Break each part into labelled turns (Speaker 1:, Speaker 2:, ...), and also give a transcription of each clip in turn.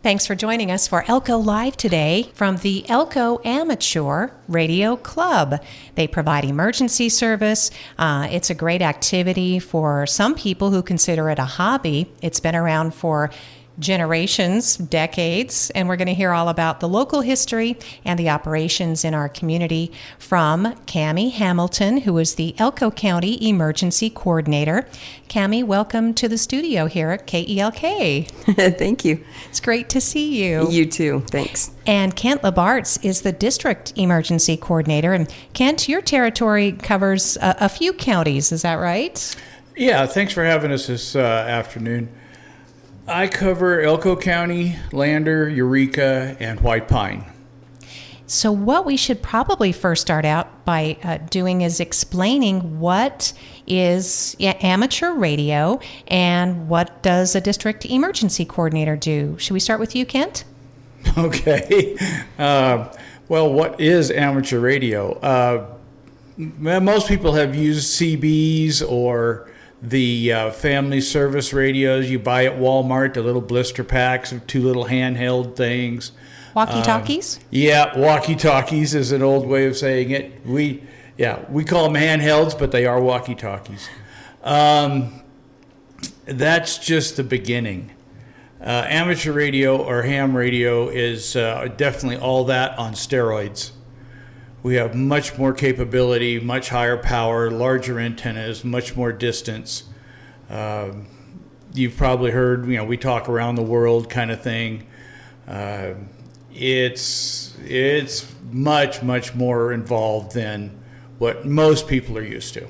Speaker 1: Thanks for joining us for Elko Live today from the Elko Amateur Radio Club. They provide emergency service. It's a great activity for some people who consider it a hobby. It's been around for generations, decades, and we're going to hear all about the local history and the operations in our community from Cammie Hamilton, who is the Elko County Emergency Coordinator. Cammie, welcome to the studio here at KELK.
Speaker 2: Thank you.
Speaker 1: It's great to see you.
Speaker 2: You too. Thanks.
Speaker 1: And Kent Labartz is the District Emergency Coordinator. And Kent, your territory covers a few counties, is that right?
Speaker 3: Yeah, thanks for having us this afternoon. I cover Elko County, Lander, Eureka, and White Pine.
Speaker 1: So what we should probably first start out by doing is explaining what is amateur radio and what does a district emergency coordinator do. Should we start with you, Kent?
Speaker 3: Okay. Well, what is amateur radio? Most people have used CBs or the family service radios you buy at Walmart, the little blister packs of two little handheld things.
Speaker 1: Walkie-talkies?
Speaker 3: Yeah, walkie-talkies is an old way of saying it. We call them handhelds, but they are walkie-talkies. That's just the beginning. Amateur radio or ham radio is definitely all that on steroids. We have much more capability, much higher power, larger antennas, much more distance. You've probably heard, we talk around the world kind of thing. It's much, much more involved than what most people are used to.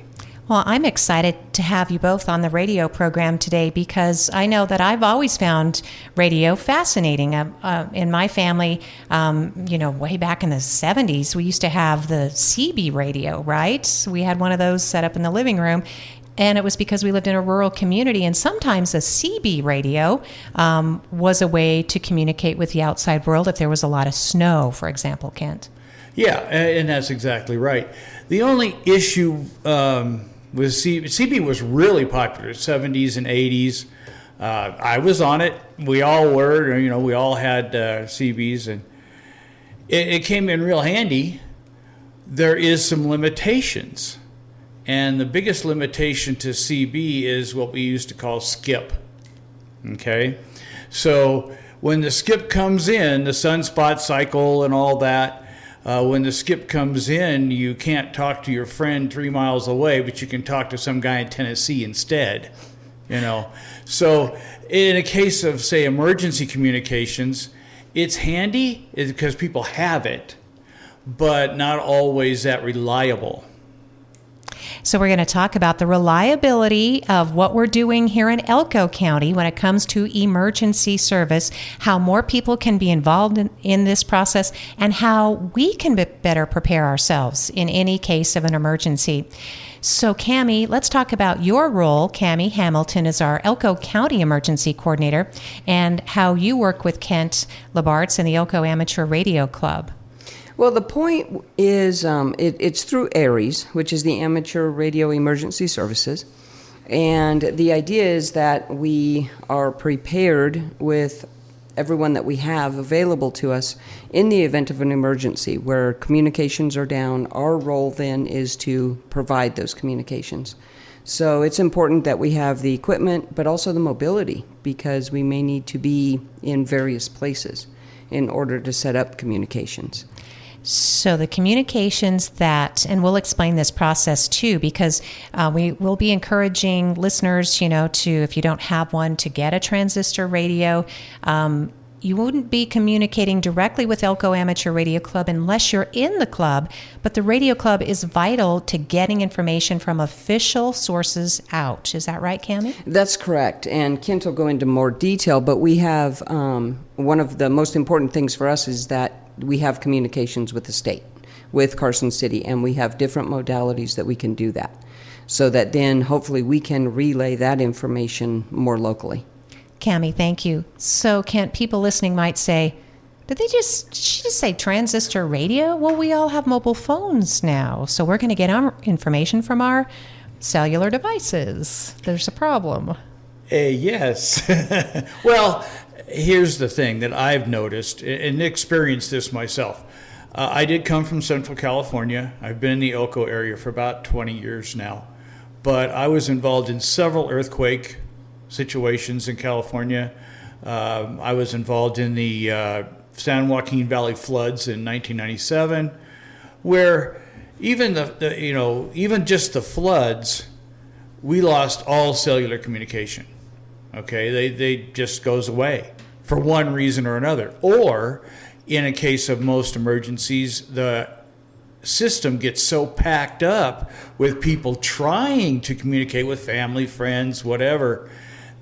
Speaker 1: Well, I'm excited to have you both on the radio program today because I know that I've always found radio fascinating. In my family, way back in the 70s, we used to have the CB radio, right? We had one of those set up in the living room. And it was because we lived in a rural community, and sometimes a CB radio was a way to communicate with the outside world if there was a lot of snow, for example, Kent.
Speaker 3: Yeah, and that's exactly right. The only issue with CB was really popular, 70s and 80s. I was on it. We all were, we all had CBs, and it came in real handy. There is some limitations. And the biggest limitation to CB is what we used to call skip. Okay? So when the skip comes in, the sunspot cycle and all that, when the skip comes in, you can't talk to your friend 3 miles away, but you can talk to some guy in Tennessee instead. So in a case of, say, emergency communications, it's handy because people have it, but not always that reliable.
Speaker 1: So we're going to talk about the reliability of what we're doing here in Elko County when it comes to emergency service, how more people can be involved in this process, and how we can better prepare ourselves in any case of an emergency. So Cammie, let's talk about your role. Cammie Hamilton is our Elko County Emergency Coordinator, and how you work with Kent Labartz and the Elko Amateur Radio Club.
Speaker 2: Well, the point is it's through ARES, which is the Amateur Radio Emergency Services. And the idea is that we are prepared with everyone that we have available to us in the event of an emergency where communications are down. Our role then is to provide those communications. So it's important that we have the equipment, but also the mobility, because we may need to be in various places in order to set up communications.
Speaker 1: So the communications and we'll explain this process too, because we will be encouraging listeners, to, if you don't have one, to get a transistor radio. You wouldn't be communicating directly with Elko Amateur Radio Club unless you're in the club, but the radio club is vital to getting information from official sources out. Is that right, Cammie?
Speaker 2: That's correct, and Kent will go into more detail, but we have one of the most important things for us is that we have communications with the state, with Carson City, and we have different modalities that we can do that, so that then hopefully we can relay that information more locally.
Speaker 1: Cammie, thank you. So, Kent, people listening might say, did she just say transistor radio? Well, we all have mobile phones now, so we're going to get our information from our cellular devices. There's a problem.
Speaker 3: Yes. Well, here's the thing that I've noticed and experienced this myself. I did come from Central California. I've been in the Elko area for about 20 years now. But I was involved in several earthquake situations in California. I was involved in the San Joaquin Valley floods in 1997, where even even just the floods, we lost all cellular communication. Okay, they just goes away for one reason or another. Or in a case of most emergencies, the system gets so packed up with people trying to communicate with family, friends, whatever,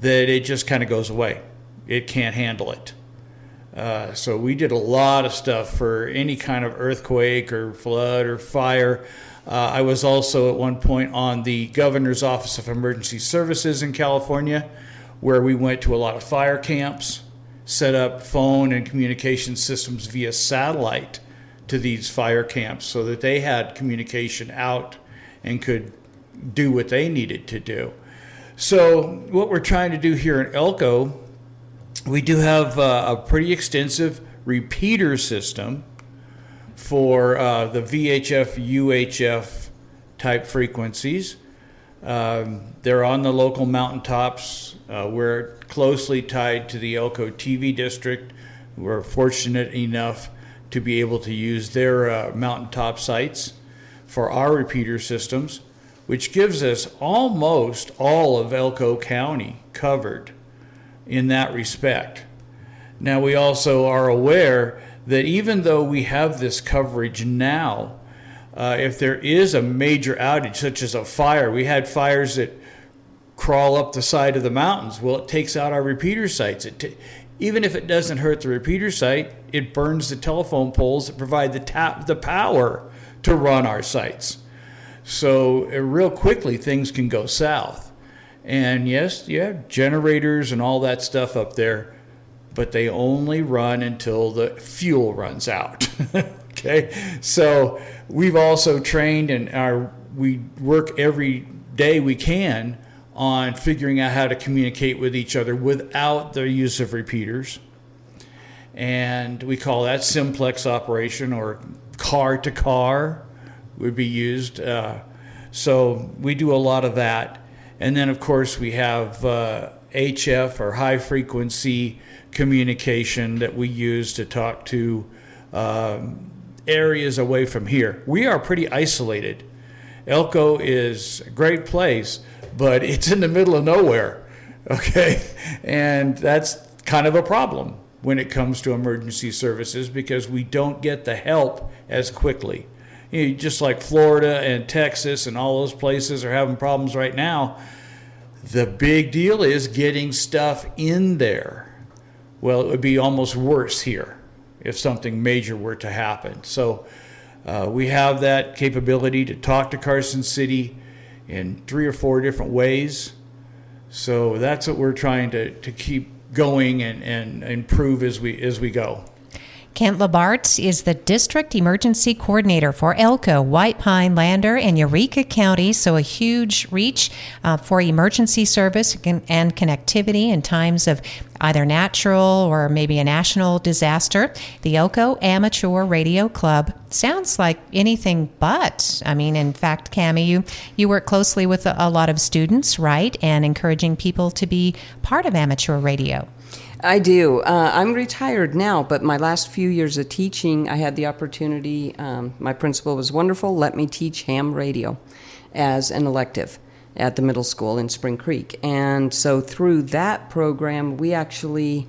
Speaker 3: that it just kind of goes away. It can't handle it. So we did a lot of stuff for any kind of earthquake or flood or fire. I was also at one point on the Governor's Office of Emergency Services in California, where we went to a lot of fire camps, set up phone and communication systems via satellite to these fire camps so that they had communication out and could do what they needed to do. So what we're trying to do here in Elko, we do have a pretty extensive repeater system for the VHF, UHF type frequencies. They're on the local mountaintops. We're closely tied to the Elko TV district. We're fortunate enough to be able to use their mountaintop sites for our repeater systems, which gives us almost all of Elko County covered in that respect. Now, we also are aware that even though we have this coverage now, if there is a major outage, such as a fire, we had fires that crawl up the side of the mountains. Well, it takes out our repeater sites. Even if it doesn't hurt the repeater site, it burns the telephone poles that provide the power to run our sites. So real quickly, things can go south. And yes, you have generators and all that stuff up there, but they only run until the fuel runs out. Okay, so we've also trained and we work every day we can on figuring out how to communicate with each other without the use of repeaters. And we call that simplex operation, or car to car would be used. So we do a lot of that. And then, of course, we have HF, or high frequency communication, that we use to talk to areas away from here. We are pretty isolated. Elko is a great place, but it's in the middle of nowhere, okay? And that's kind of a problem when it comes to emergency services, because we don't get the help as quickly. You know, just like Florida and Texas and all those places are having problems right now, the big deal is getting stuff in there. Well, it would be almost worse here if something major were to happen. So we have that capability to talk to Carson City in 3 or 4 different ways. So that's what we're trying to keep going and improve as we go.
Speaker 1: Kent Labartz is the District Emergency Coordinator for Elko, White Pine, Lander, and Eureka County, so a huge reach for emergency service and connectivity in times of either natural or maybe a national disaster. The Elko Amateur Radio Club sounds like anything but. I mean, in fact, Cammie, you work closely with a lot of students, right, and encouraging people to be part of amateur radio.
Speaker 2: I do. I'm retired now, but my last few years of teaching, I had the opportunity, my principal was wonderful, let me teach ham radio as an elective at the middle school in Spring Creek. And so through that program, we actually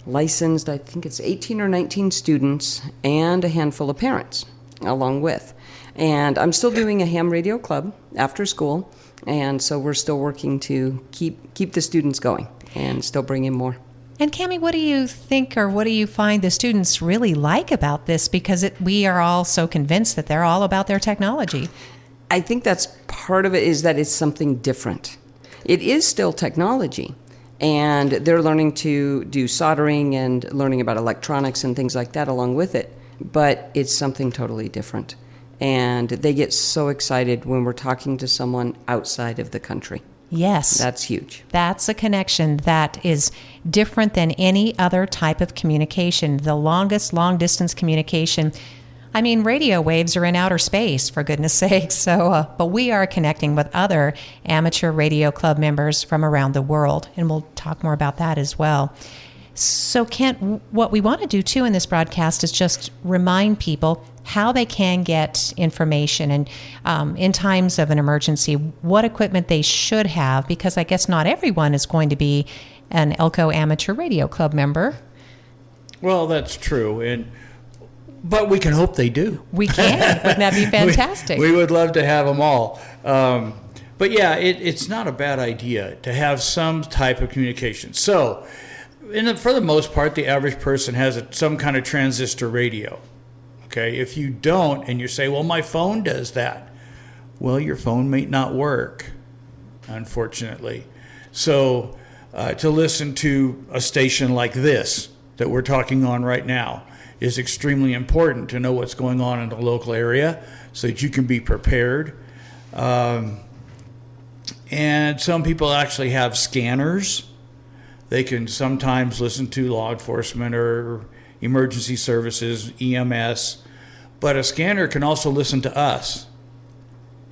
Speaker 2: licensed, I think it's 18 or 19 students and a handful of parents along with. And I'm still doing a ham radio club after school, and so we're still working to keep the students going and still bring in more.
Speaker 1: And Cammie, what do you think, or what do you find the students really like about this? Because we are all so convinced that they're all about their technology.
Speaker 2: I think that's part of it, is that it's something different. It is still technology, and they're learning to do soldering and learning about electronics and things like that along with it, but it's something totally different. And they get so excited when we're talking to someone outside of the country.
Speaker 1: Yes.
Speaker 2: That's huge.
Speaker 1: That's a connection that is different than any other type of communication. The longest long-distance communication, I mean, radio waves are in outer space, for goodness sake. So, but we are connecting with other amateur radio club members from around the world, and we'll talk more about that as well. So, Kent, what we want to do, too, in this broadcast is just remind people how they can get information and in times of an emergency, what equipment they should have, because I guess not everyone is going to be an Elko Amateur Radio Club member.
Speaker 3: Well, that's true, but we can hope they do.
Speaker 1: We can. Wouldn't that be fantastic?
Speaker 3: We would love to have them all. But yeah, it's not a bad idea to have some type of communication. So, for the most part, the average person has some kind of transistor radio. Okay, if you don't, and you say, well, my phone does that, well, your phone may not work, unfortunately. So to listen to a station like this that we're talking on right now is extremely important to know what's going on in the local area so that you can be prepared. And some people actually have scanners. They can sometimes listen to law enforcement or emergency services, EMS, but a scanner can also listen to us,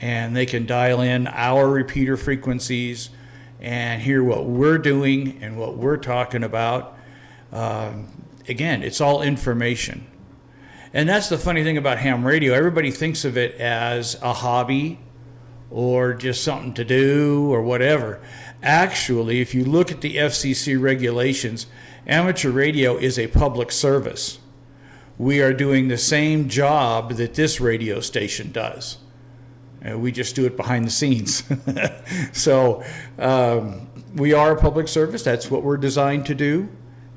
Speaker 3: and they can dial in our repeater frequencies and hear what we're doing and what we're talking about. Again, it's all information. And that's the funny thing about ham radio. Everybody thinks of it as a hobby or just something to do or whatever. Actually, if you look at the FCC regulations, amateur radio is a public service. We are doing the same job that this radio station does. We just do it behind the scenes. So we are a public service. That's what we're designed to do.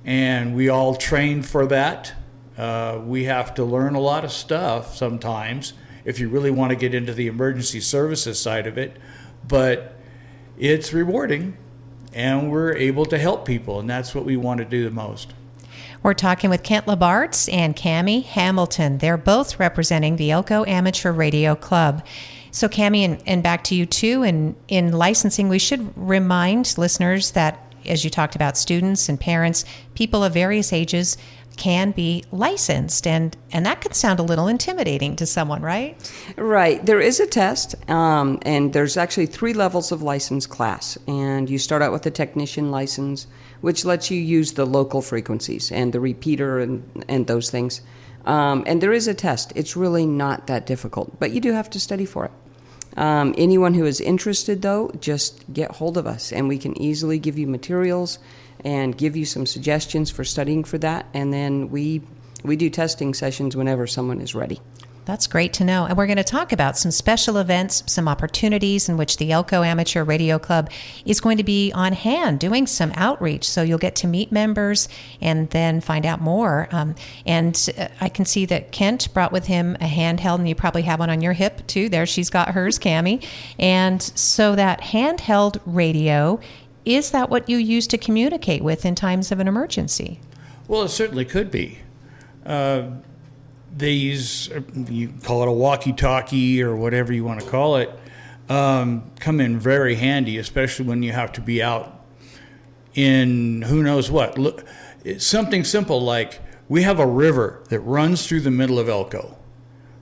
Speaker 3: And we all train for that. We have to learn a lot of stuff sometimes if you really want to get into the emergency services side of it. But it's rewarding, and we're able to help people, and that's what we want to do the most.
Speaker 1: We're talking with Kent Labartz and Cammie Hamilton. They're both representing the Elko Amateur Radio Club. So Cammie, and back to you too, in licensing, we should remind listeners that, as you talked about, students and parents, people of various ages can be licensed, and that could sound a little intimidating to someone, right?
Speaker 2: Right. There is a test, and there's actually 3 levels of license class. And you start out with the technician license, which lets you use the local frequencies and the repeater and those things. And there is a test. It's really not that difficult, but you do have to study for it. Anyone who is interested, though, just get hold of us, and we can easily give you materials and give you some suggestions for studying for that. And then we do testing sessions whenever someone is ready.
Speaker 1: That's great to know. And we're going to talk about some special events, some opportunities in which the Elko Amateur Radio Club is going to be on hand doing some outreach. So you'll get to meet members and then find out more. And I can see that Kent brought with him a handheld, and you probably have one on your hip too. There, she's got hers, Cammie. And so that handheld radio, is that what you use to communicate with in times of an emergency?
Speaker 3: Well, it certainly could be. These, you call it a walkie-talkie or whatever you want to call it, come in very handy, especially when you have to be out in who knows what. Look, it's something simple like we have a river that runs through the middle of Elko.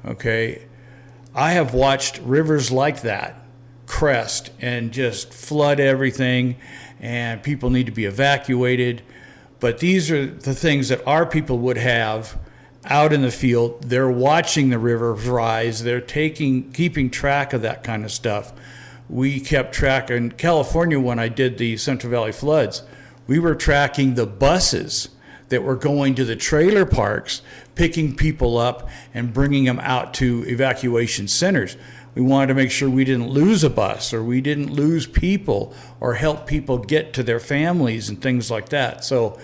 Speaker 3: Okay, I have watched rivers like that crest and just flood everything, and people need to be evacuated. But these are the things that our people would have out in the field. They're watching the river rise. They're keeping track of that kind of stuff. We kept track in California when I did the Central Valley floods. We were tracking the buses that were going to the trailer parks, picking people up and bringing them out to evacuation centers. We wanted to make sure we didn't lose a bus or we didn't lose people or help people get to their families and things like that. So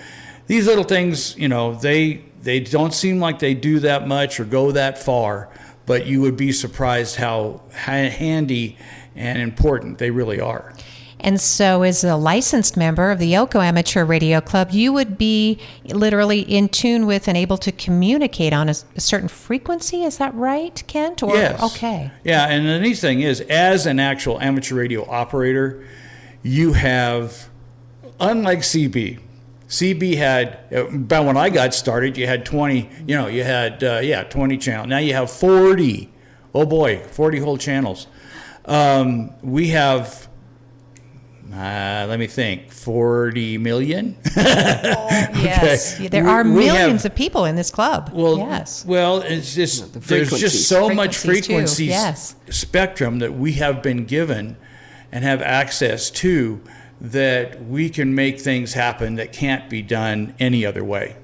Speaker 3: these little things, they don't seem like they do that much or go that far, but you would be surprised how handy and important they really are.
Speaker 1: And so as a licensed member of the Elko Amateur Radio Club, you would be literally in tune with and able to communicate on a certain frequency. Is that right, Kent?
Speaker 3: Yes.
Speaker 1: Okay.
Speaker 3: Yeah, and the neat thing is, as an actual amateur radio operator, you have, unlike CB had, about when I got started, you had 20, 20 channels. Now you have 40. Oh boy, 40 whole channels. We have, let me think, 40 million?
Speaker 1: Yes, there are millions of people in this club. Yes.
Speaker 3: Well, it's just, there's just so much frequency spectrum that we have been given and have access to, that we can make things happen that can't be done any other way.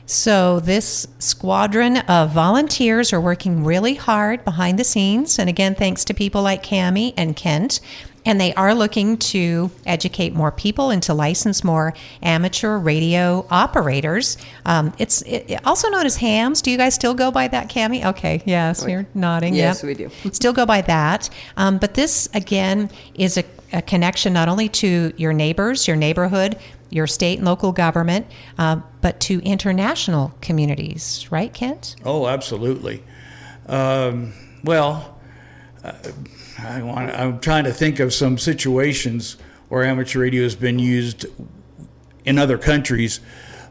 Speaker 1: So this squadron of volunteers are working really hard behind the scenes. And again, thanks to people like Cammie and Kent. And they are looking to educate more people and to license more amateur radio operators. It's also known as hams. Do you guys still go by that, Cammie? Okay, yes, you're nodding.
Speaker 2: Yes,
Speaker 1: yep.
Speaker 2: we do.
Speaker 1: Still go by that. But this, again, is a connection not only to your neighbors, your neighborhood, your state and local government, but to international communities. Right, Kent?
Speaker 3: Oh, absolutely. I'm trying to think of some situations where amateur radio has been used in other countries.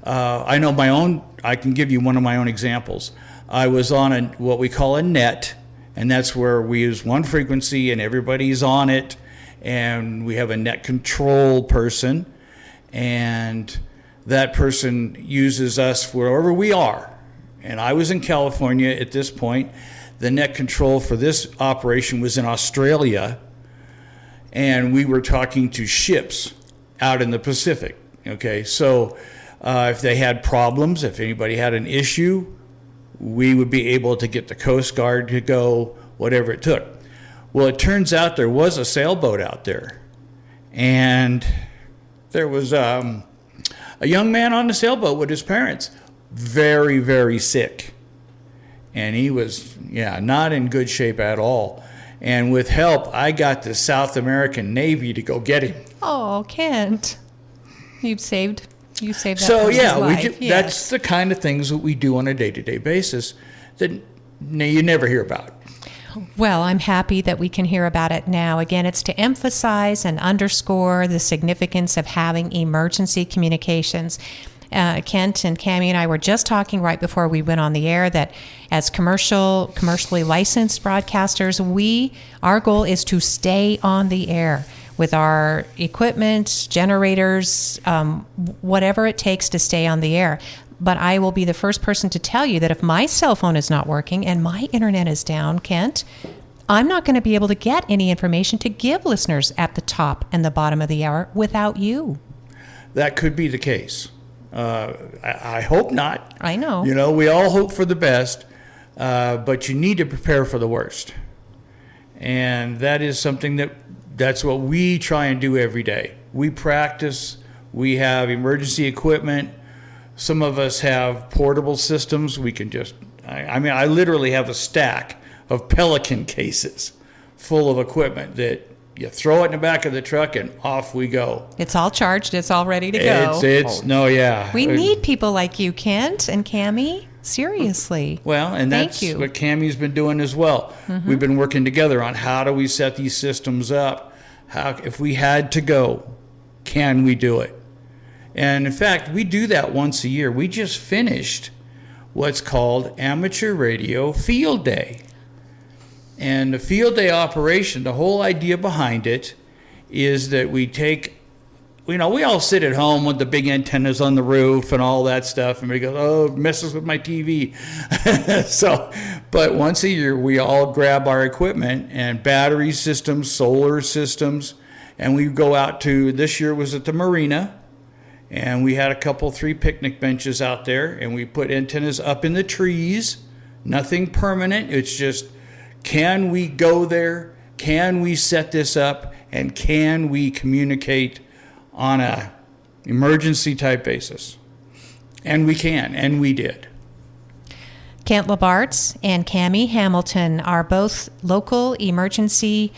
Speaker 3: I know I can give you one of my own examples. I was on what we call a net, and that's where we use one frequency and everybody's on it, and we have a net control person, and that person uses us wherever we are. And I was in California at this point. The net control for this operation was in Australia, and we were talking to ships out in the Pacific. Okay, so if they had problems, if anybody had an issue, we would be able to get the Coast Guard to go, whatever it took. Well, it turns out there was a sailboat out there, and there was a young man on the sailboat with his parents, very, very sick. And he was, not in good shape at all. And with help, I got the South American Navy to go get him.
Speaker 1: Oh, Kent, you saved that person's
Speaker 3: life.
Speaker 1: We do.
Speaker 3: Yes. That's the kind of things that we do on a day-to-day basis that you never hear about.
Speaker 1: Well, I'm happy that we can hear about it now. Again, it's to emphasize and underscore the significance of having emergency communications. Kent and Cammie and I were just talking right before we went on the air that as commercially licensed broadcasters, our goal is to stay on the air with our equipment, generators, whatever it takes to stay on the air. But I will be the first person to tell you that if my cell phone is not working and my internet is down, Kent, I'm not going to be able to get any information to give listeners at the top and the bottom of the hour without you.
Speaker 3: That could be the case. I hope not.
Speaker 1: I know.
Speaker 3: We all hope for the best, but you need to prepare for the worst. And that is something that's what we try and do every day. We practice. We have emergency equipment. Some of us have portable systems. We can I literally have a stack of Pelican cases full of equipment that you throw it in the back of the truck and off we go.
Speaker 1: It's all charged. It's all ready to go.
Speaker 3: We
Speaker 1: need people like you, Kent and Cammie. Seriously.
Speaker 3: Well, and that's what Cammie's been doing as well. Mm-hmm. We've been working together on how do we set these systems up. If we had to go, can we do it? And in fact, we do that once a year. We just finished what's called Amateur Radio Field Day. And the field day operation, the whole idea behind it is that we take, we all sit at home with the big antennas on the roof and all that stuff, and we go, oh, it messes with my TV. But once a year, we all grab our equipment and battery systems, solar systems, and we go out to, this year was at the marina, and we had 3 picnic benches out there, and we put antennas up in the trees, nothing permanent, it's just, can we go there? Can we set this up? And can we communicate on a emergency type basis? And we can, and we did.
Speaker 1: Kent Labartz and Cammie Hamilton are both local emergency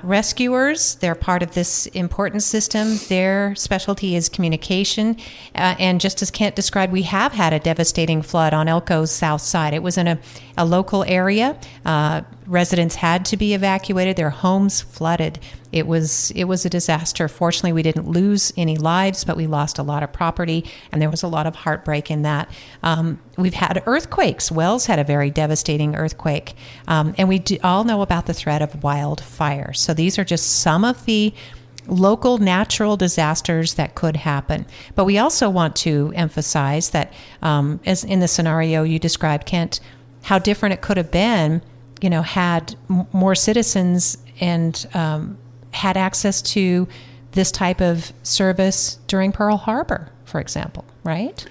Speaker 1: rescuers. They're part of this important system. Their specialty is communication. And just as Kent described, we have had a devastating flood on Elko's south side. It was in a local area. Residents had to be evacuated. Their homes flooded. It was a disaster. Fortunately, we didn't lose any lives, but we lost a lot of property, and there was a lot of heartbreak in that. We've had earthquakes. Wells had a very devastating earthquake, and we all know about the threat of wildfire. So these are just some of the local natural disasters that could happen. But we also want to emphasize that, as in the scenario you described, Kent, how different it could have been, had more citizens and had access to this type of service during Pearl Harbor, for example, right?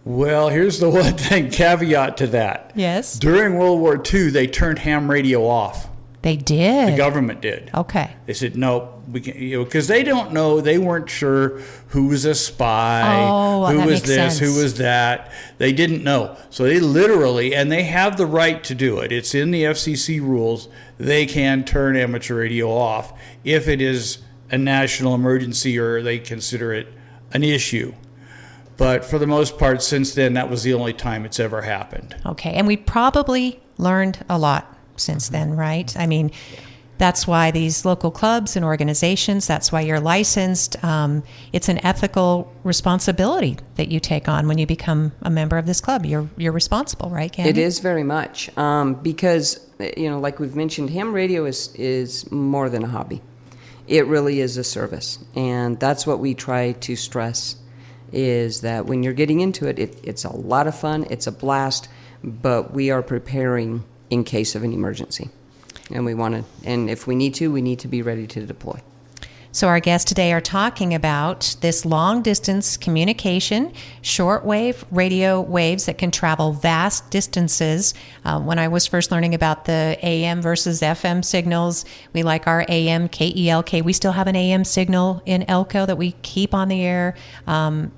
Speaker 3: Well, here's the one thing, caveat to that.
Speaker 1: Yes.
Speaker 3: During World War II, they turned ham radio off.
Speaker 1: They did?
Speaker 3: The government did.
Speaker 1: Okay.
Speaker 3: They said, no, we can't, because they don't know, they weren't sure who was a spy, who was this, who was that. They didn't know. So they literally, and they have the right to do it. It's in the FCC rules. They can turn amateur radio off if it is a national emergency or they consider it an issue. But for the most part, since then, that was the only time it's ever happened.
Speaker 1: Okay. And we probably learned a lot since then, right? I mean, that's why these local clubs and organizations, that's why you're licensed. It's an ethical responsibility that you take on when you become a member of this club. You're responsible, right, Candy?
Speaker 2: It is very much, because, like we've mentioned, ham radio is more than a hobby. It really is a service. And that's what we try to stress, is that when you're getting into it, it's a lot of fun, it's a blast, but we are preparing in case of an emergency. And and if we need to be ready to deploy.
Speaker 1: So our guests today are talking about this long-distance communication, shortwave radio waves that can travel vast distances. When I was first learning about the AM versus FM signals, we like our AM KELK. We still have an AM signal in Elko that we keep on the air.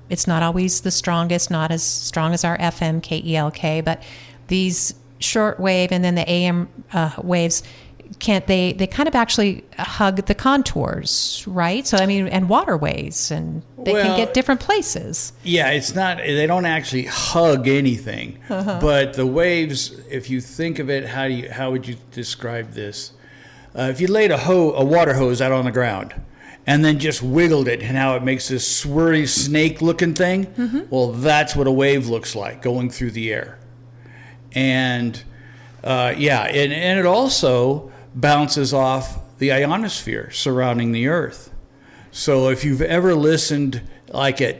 Speaker 1: It's not always the strongest, not as strong as our FM KELK, but these shortwave and then the AM waves, they kind of actually hug the contours, right? So, I mean, and waterways, and they can get different places.
Speaker 3: Yeah, they don't actually hug anything, but the waves, if you think of it, how would you describe this? If you laid a water hose out on the ground and then just wiggled it, and how it makes this swirly snake-looking thing, well, that's what a wave looks like going through the air. And and it also bounces off the ionosphere surrounding the Earth. So if you've ever listened, like at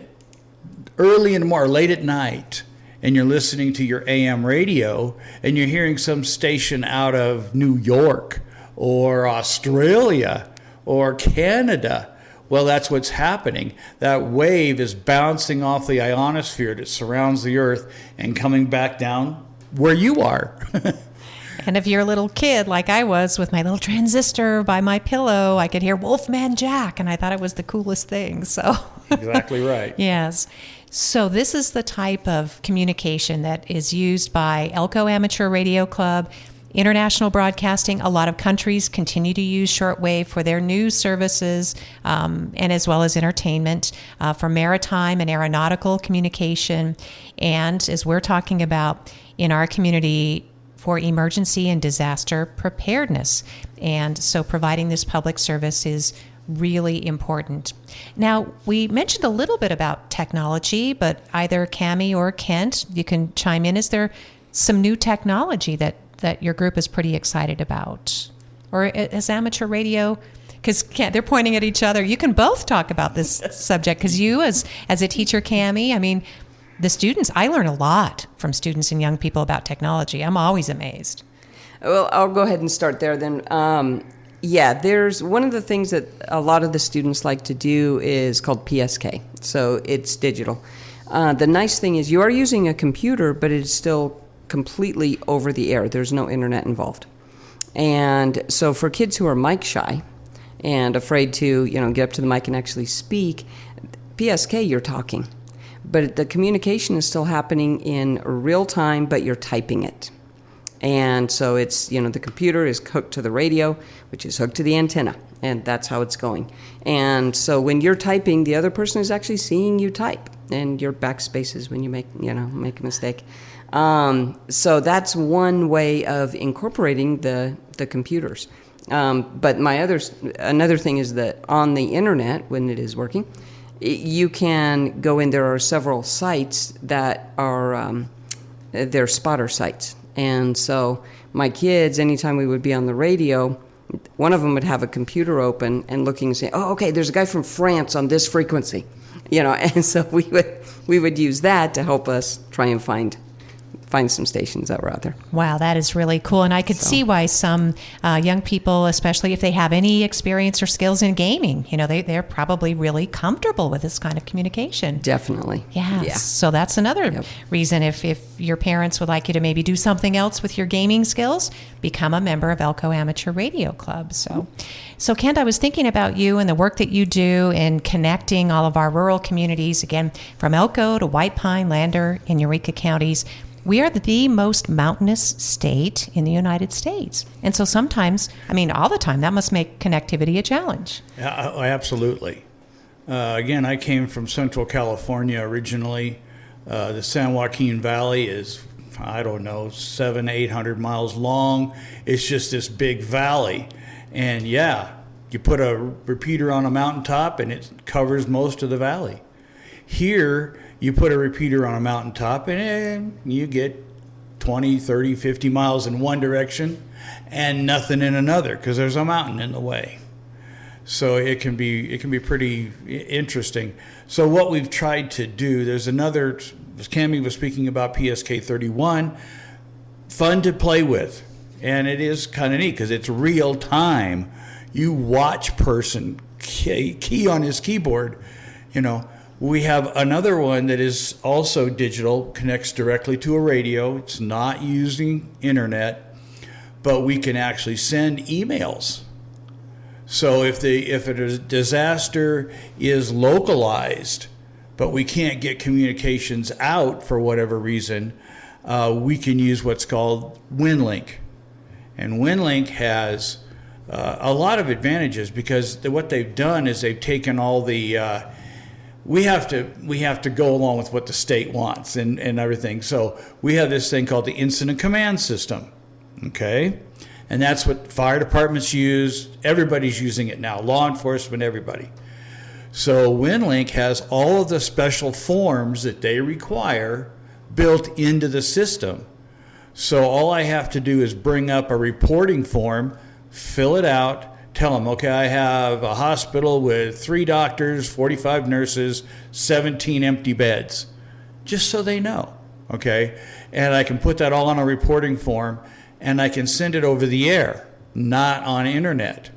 Speaker 3: early in the morning, late at night, and you're listening to your AM radio, and you're hearing some station out of New York or Australia or Canada, well, that's what's happening. That wave is bouncing off the ionosphere that surrounds the Earth and coming back down where you are.
Speaker 1: And if you're a little kid like I was with my little transistor by my pillow, I could hear Wolfman Jack, and I thought it was the coolest thing. So
Speaker 3: Exactly right.
Speaker 1: Yes. So this is the type of communication that is used by Elko Amateur Radio Club, international broadcasting. A lot of countries continue to use shortwave for their news services, and as well as entertainment, for maritime and aeronautical communication. And as we're talking about in our community, for emergency and disaster preparedness. And so providing this public service is really important. Now, we mentioned a little bit about technology, but either Cammie or Kent, you can chime in. Is there some new technology that your group is pretty excited about? Or is amateur radio, because they're pointing at each other. You can both talk about this subject, because you, as a teacher, Cammie, I mean, the students, I learn a lot from students and young people about technology. I'm always amazed.
Speaker 2: Well, I'll go ahead and start there then. There's one of the things that a lot of the students like to do is called PSK. So it's digital. The nice thing is you are using a computer, but it's still completely over the air. There's no internet involved. And so for kids who are mic shy and afraid to, get up to the mic and actually speak, PSK, you're talking. But the communication is still happening in real time, but you're typing it. And so it's, the computer is hooked to the radio, which is hooked to the antenna, and that's how it's going. And so when you're typing, the other person is actually seeing you type. and your backspaces when you make a mistake. So that's one way of incorporating the computers. But another thing is that on the internet, when it is working, you can go in. There are several sites that are they're spotter sites, and so my kids, anytime we would be on the radio, one of them would have a computer open and looking and say, "Oh, okay, there's a guy from France on this frequency," and so we would use that to help us try and find some stations that were out there.
Speaker 1: Wow, that is really cool. And I could see why some young people, especially if they have any experience or skills in gaming, they're probably really comfortable with this kind of communication.
Speaker 2: Definitely.
Speaker 1: Yes.
Speaker 2: Yeah.
Speaker 1: So that's another reason if your parents would like you to maybe do something else with your gaming skills, become a member of Elko Amateur Radio Club. So Kent, I was thinking about you and the work that you do in connecting all of our rural communities, again, from Elko to White Pine, Lander, and Eureka counties. We are the most mountainous state in the United States. And so sometimes, all the time, that must make connectivity a challenge.
Speaker 3: Yeah, absolutely. Again, I came from Central California originally. The San Joaquin Valley is, 700-800 miles long. It's just this big valley. And you put a repeater on a mountaintop and it covers most of the valley. Here, you put a repeater on a mountaintop and you get 20, 30, 50 miles in one direction and nothing in another because there's a mountain in the way. So it can be pretty interesting. So what we've tried to do, there's another, Cammie was speaking about PSK 31, fun to play with. And it is kind of neat because it's real time. You watch person key on his keyboard, We have another one that is also digital, connects directly to a radio. It's not using internet, but we can actually send emails. So if a disaster is localized, but we can't get communications out for whatever reason, we can use what's called WinLink. And WinLink has a lot of advantages because what they've done is they've taken all the we have to go along with what the state wants and everything. So we have this thing called the incident command system, okay? And that's what fire departments use. Everybody's using it now, law enforcement, everybody. So WinLink has all of the special forms that they require built into the system. So all I have to do is bring up a reporting form, fill it out, tell them, okay, I have a hospital with 3 doctors, 45 nurses, 17 empty beds, just so they know, okay? And I can put that all on a reporting form, and I can send it over the air, not on internet.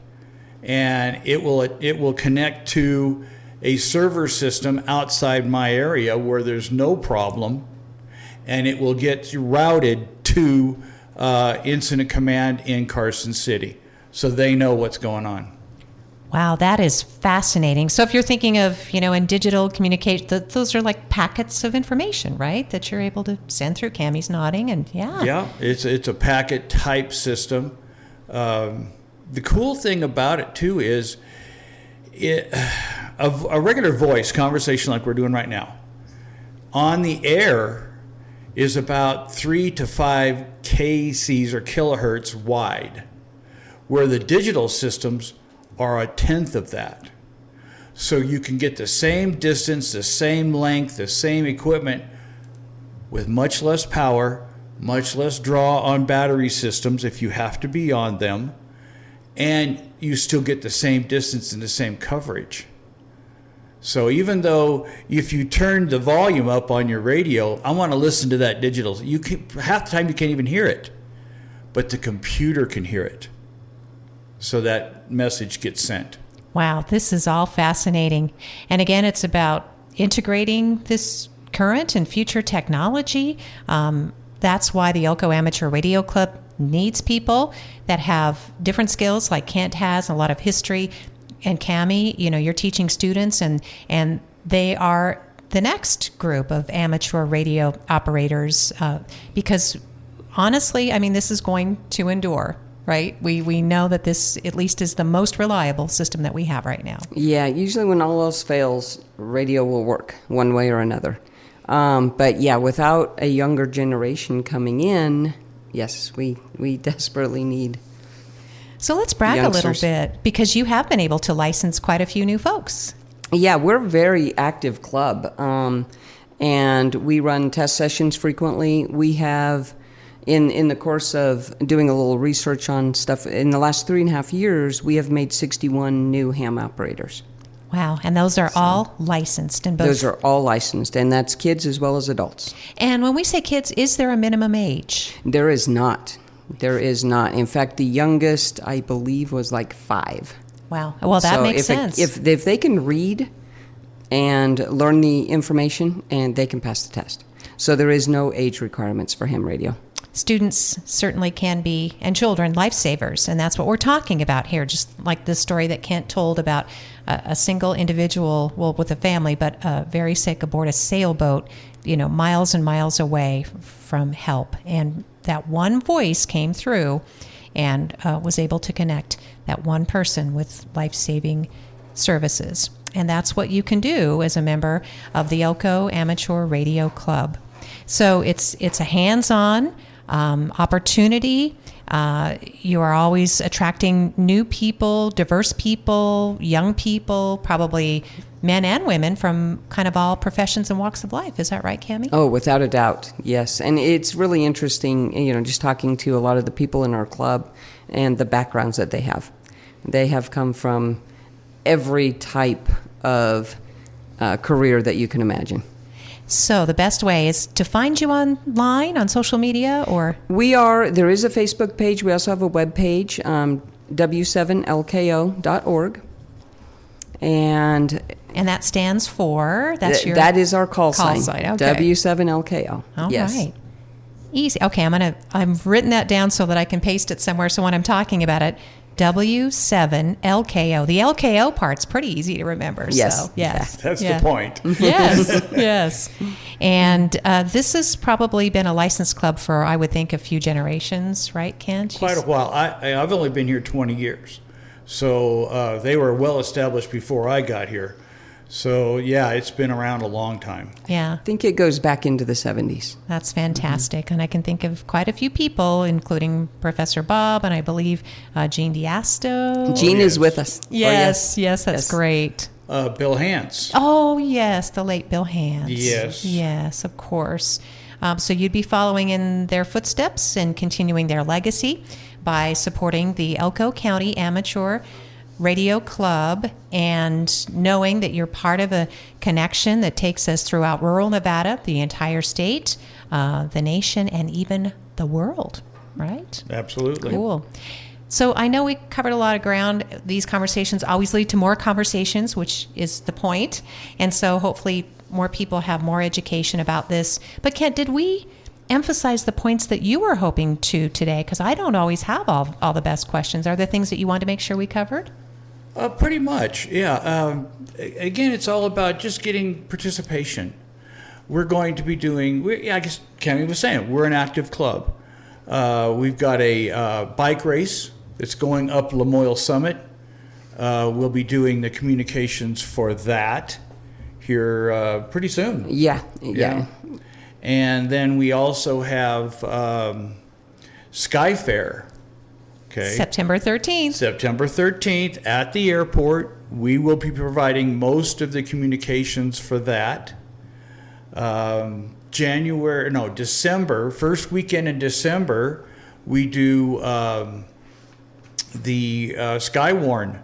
Speaker 3: And it will connect to a server system outside my area where there's no problem, and it will get routed to incident command in Carson City. So they know what's going on.
Speaker 1: Wow, that is fascinating. So if you're thinking of, in digital communication, those are like packets of information, right? That you're able to send through. Cammie's nodding, and yeah.
Speaker 3: Yeah, it's a packet type system. The cool thing about it too is a regular voice conversation like we're doing right now on the air is about 3 to 5 kcs or kilohertz wide, where the digital systems are a tenth of that. So you can get the same distance, the same length, the same equipment with much less power, much less draw on battery systems if you have to be on them, and you still get the same distance and the same coverage. So even though if you turn the volume up on your radio, I want to listen to that digital, half the time you can't even hear it, but the computer can hear it. So that message gets sent.
Speaker 1: Wow, this is all fascinating. And again, it's about integrating this current and future technology. That's why the Elko Amateur Radio Club needs people that have different skills like Kent has, a lot of history. And Cammie, you're teaching students and they are the next group of amateur radio operators because honestly, this is going to endure. right? We know that this at least is the most reliable system that we have right now.
Speaker 2: Yeah, usually when all else fails, radio will work one way or another. But yeah, without a younger generation coming in, yes, we desperately need.
Speaker 1: So let's brag
Speaker 2: youngsters.
Speaker 1: a little bit, because you have been able to license quite a few new folks.
Speaker 2: Yeah, we're a very active club, and we run test sessions frequently. We have, in the course of doing a little research on stuff, in the last 3.5 years, we have made 61 new ham operators.
Speaker 1: Wow, and those are all licensed in both.
Speaker 2: Those are all licensed, and that's kids as well as adults.
Speaker 1: And when we say kids, is there a minimum age?
Speaker 2: There is not. There is not. In fact, the youngest, I believe, was like 5.
Speaker 1: Wow. Well, that
Speaker 2: So
Speaker 1: makes sense.
Speaker 2: if they can read and learn the information, and they can pass the test. So there is no age requirements for ham radio.
Speaker 1: Students certainly can be, and children, lifesavers, and that's what we're talking about here, just like the story that Kent told about a single individual, well, with a family, but very sick aboard a sailboat, miles and miles away from help. And that one voice came through and was able to connect that one person with life-saving services. And that's what you can do as a member of the Elko Amateur Radio Club. So it's a hands-on opportunity. You are always attracting new people, diverse people, young people, probably men and women from kind of all professions and walks of life. Is that right, Cammie?
Speaker 2: Oh, without a doubt, yes. And it's really interesting, just talking to a lot of the people in our club and the backgrounds that they have. They have come from every type of career that you can imagine.
Speaker 1: So the best way is to find you online on social media, or?
Speaker 2: There is a Facebook page. We also have a web page, w7lko.org. And
Speaker 1: that stands for,
Speaker 2: that is our call sign.
Speaker 1: Okay.
Speaker 2: W7LKO.
Speaker 1: All
Speaker 2: yes.
Speaker 1: right. Easy. Okay, I've written that down so that I can paste it somewhere, so when I'm talking about it, W7LKO. The LKO part's pretty easy to remember.
Speaker 2: Yes.
Speaker 1: So, yes.
Speaker 3: That's the point.
Speaker 1: Yes, yes. And this has probably been a licensed club for, I would think, a few generations, right, Kent?
Speaker 3: Quite a while. I've only been here 20 years. So they were well established before I got here. So, yeah, it's been around a long time.
Speaker 1: Yeah.
Speaker 2: I think it goes back into the 70s.
Speaker 1: That's fantastic. And I can think of quite a few people, including Professor Bob and I believe Gene Diasto.
Speaker 2: Gene is with us.
Speaker 1: Yes, that's great.
Speaker 3: Bill Hance.
Speaker 1: Oh, yes, the late Bill Hance.
Speaker 3: Yes.
Speaker 1: Yes, of course. So you'd be following in their footsteps and continuing their legacy by supporting the Elko County Amateur Radio Club and knowing that you're part of a connection that takes us throughout rural Nevada, the entire state, the nation, and even the world, right?
Speaker 3: Absolutely.
Speaker 1: Cool. So I know we covered a lot of ground. These conversations always lead to more conversations, which is the point. And so hopefully more people have more education about this. But Kent, did we emphasize the points that you were hoping to today? Because I don't always have all the best questions. Are there things that you wanted to make sure we covered?
Speaker 3: Pretty much, yeah. Again, it's all about just getting participation. We're going to be doing, I guess Cammie was saying, we're an active club. We've got a bike race that's going up Lamoille Summit. We'll be doing the communications for that here pretty soon.
Speaker 2: Yeah.
Speaker 3: And then we also have Sky Fair. Okay.
Speaker 1: September 13th.
Speaker 3: September 13th at the airport. We will be providing most of the communications for that. December, first weekend in December, we do the Skywarn,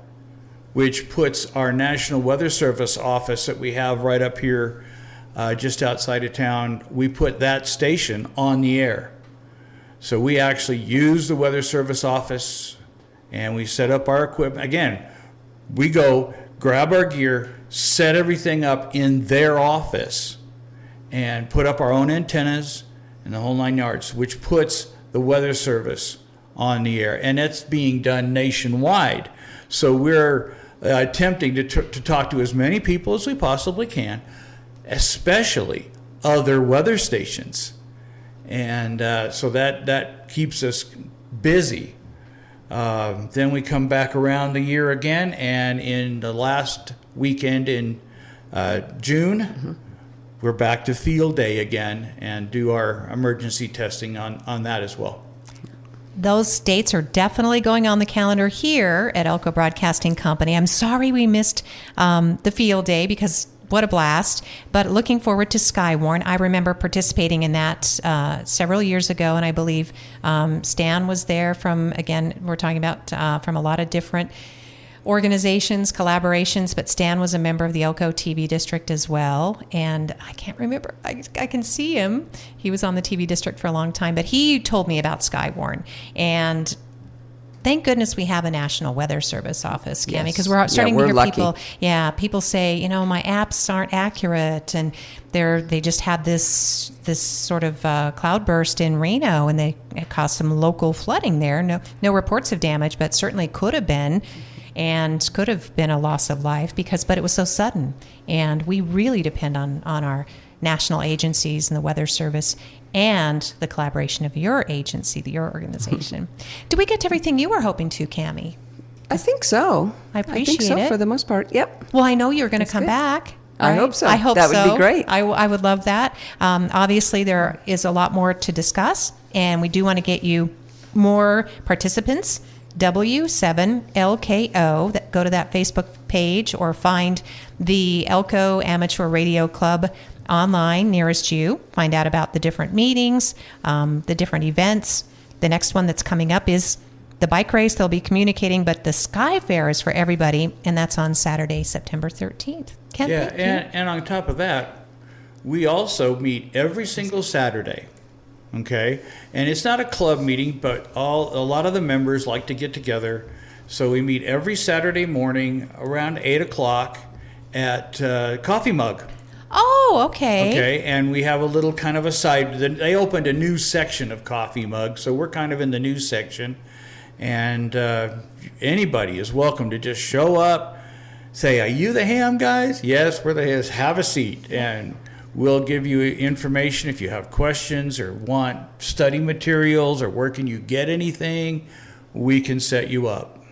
Speaker 3: which puts our National Weather Service office that we have right up here just outside of town, we put that station on the air. So we actually use the Weather Service office and we set up our equipment. Again, we go grab our gear, set everything up in their office, and put up our own antennas and the whole 9 yards, which puts the Weather Service on the air. And it's being done nationwide. So we're attempting to talk to as many people as we possibly can, especially other weather stations. And so that keeps us busy. Then we come back around the year again, and in the last weekend in June, we're back to field day again and do our emergency testing on that as well.
Speaker 1: Those dates are definitely going on the calendar here at Elko Broadcasting Company. I'm sorry we missed the field day because what a blast. But looking forward to Skywarn. I remember participating in that several years ago, and I believe Stan was there from, again, we're talking about from a lot of different organizations, collaborations, but Stan was a member of the Elko TV district as well. And I can't remember, I can see him. He was on the TV district for a long time, but he told me about Skywarn. And thank goodness we have a National Weather Service office, Cammie, because we're starting to hear
Speaker 2: lucky.
Speaker 1: people say, my apps aren't accurate, and they just had this sort of cloud burst in Reno, and it caused some local flooding there. No reports of damage, but certainly could have been. And could have been a loss of life but it was so sudden. And we really depend on our national agencies and the Weather Service and the collaboration of your agency, your organization. Did we get to everything you were hoping to, Cammie?
Speaker 2: I think so.
Speaker 1: I appreciate
Speaker 2: it.
Speaker 1: it.
Speaker 2: For the most part. Yep.
Speaker 1: Well, I know you're going to come
Speaker 2: good.
Speaker 1: back.
Speaker 2: I
Speaker 1: right?
Speaker 2: hope so.
Speaker 1: I hope
Speaker 2: that
Speaker 1: so.
Speaker 2: would be great.
Speaker 1: I would love that. Obviously, there is a lot more to discuss, and we do want to get you more participants. W7LKO, go to that Facebook page or find the Elko Amateur Radio Club online nearest you. Find out about the different meetings, the different events. The next one that's coming up is the bike race. They'll be communicating, but the Sky Fair is for everybody, and that's on Saturday, September 13th. Ken,
Speaker 3: yeah, and on top of that, we also meet every single Saturday. Okay, and it's not a club meeting, but a lot of the members like to get together. So we meet every Saturday morning around 8 o'clock at Coffee Mug.
Speaker 1: Oh, okay.
Speaker 3: Okay, and we have a little kind of a side. They opened a new section of Coffee Mug, so we're kind of in the news section. And anybody is welcome to just show up, say, "Are you the ham guys?" "Yes, we're the hams. Have a seat." And we'll give you information if you have questions or want study materials or where can you get anything. We can set you up.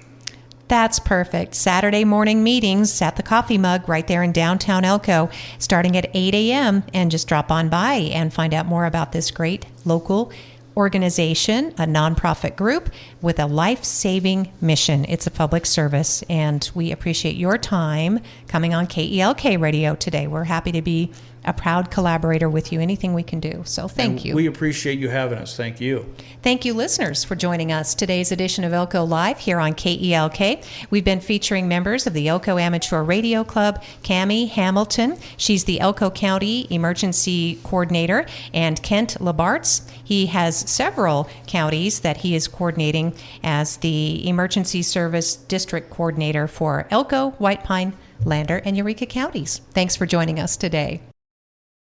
Speaker 1: That's perfect. Saturday morning meetings at the Coffee Mug right there in downtown Elko, starting at 8 a.m. And just drop on by and find out more about this great local organization, a nonprofit group with a life-saving mission. It's a public service, and we appreciate your time coming on KELK Radio today. We're happy to be a proud collaborator with you, anything we can do. So thank you.
Speaker 3: We appreciate you having us. Thank you.
Speaker 1: Thank you, listeners, for joining us. Today's edition of Elko Live here on KELK. We've been featuring members of the Elko Amateur Radio Club, Cammie Hamilton. She's the Elko County Emergency Coordinator, and Kent Labartz. He has several counties that he is coordinating as the Emergency Service District Coordinator for Elko, White Pine, Lander, and Eureka counties. Thanks for joining us today.